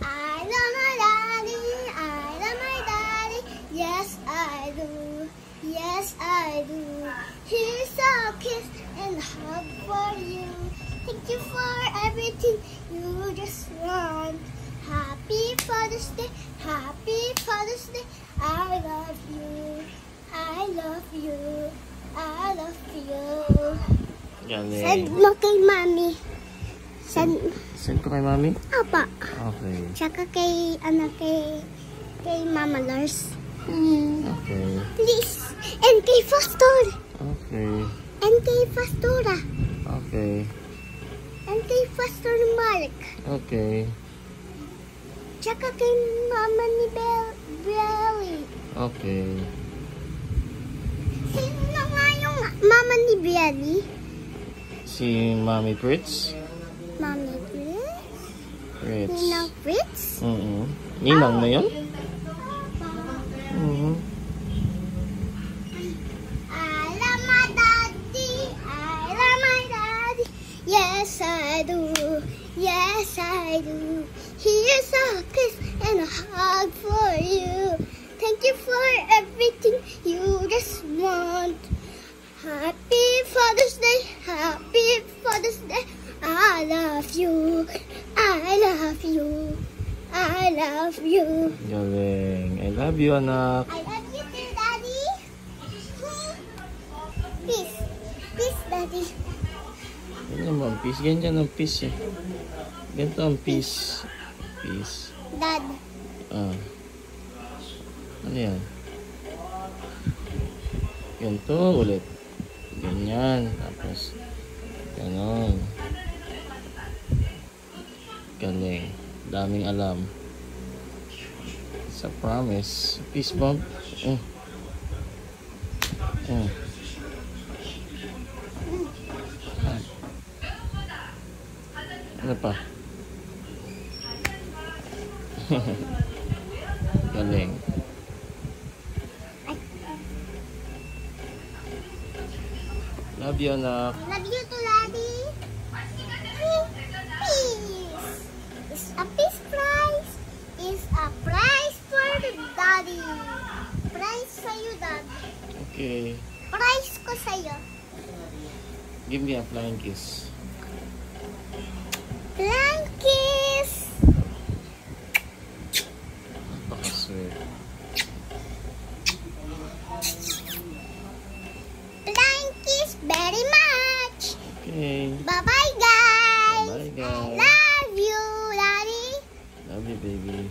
I love my daddy. I love my daddy. Yes, I do. Yes, I do. Here's a kiss and a hug for you. Thank you for everything you just want. Happy Father's Day. Happy Father's Day. I love you. I love you. I love you. Galing. Send mo kay Mami. Send ko kay Mami? Apa. Okay. Tsaka kay Mama Lars. Okay. Please. And kay Pastor. Okay. And kay Pastora. Okay. And kay Pastor Mark. Okay. Tsaka kay Mama ni Belly. Okay. Sino nga yung Mama ni Belly? Si Mami Fritz? Mami Fritz? Fritz. Ninang Fritz? Ninang na yun? I love my daddy. I love my daddy. Yes, I do. Yes, I do. Here's a kiss and a hug for you. Thank you for everything you just want. Happy Father's Day. Happy Father's Day. I love you. I love you. I love you. Galing. I love you, anak. I love you too, Daddy. Peace. Peace, Daddy. Ganyan ba ang peace? Ganyan ang peace eh. Ganito ang peace. Peace. Dad. Ano yan? Ganito ulit. Ganyan. Tapos, ganon. Galing. Daming alam. Sa promise. Peace bomb. Ano pa? Galing. Love you, anak. Love you too, Daddy. Peace. It's a peace prize. It's a prize for the Daddy. Prize sa'yo, Dad. Okay. Prize ko sa'yo. Give me a flying kiss. Flying kiss. Napaka-sweet. Flying kiss very much. Okay. Bye-bye, guys. Bye, guys. I love you, Daddy. Love you, baby.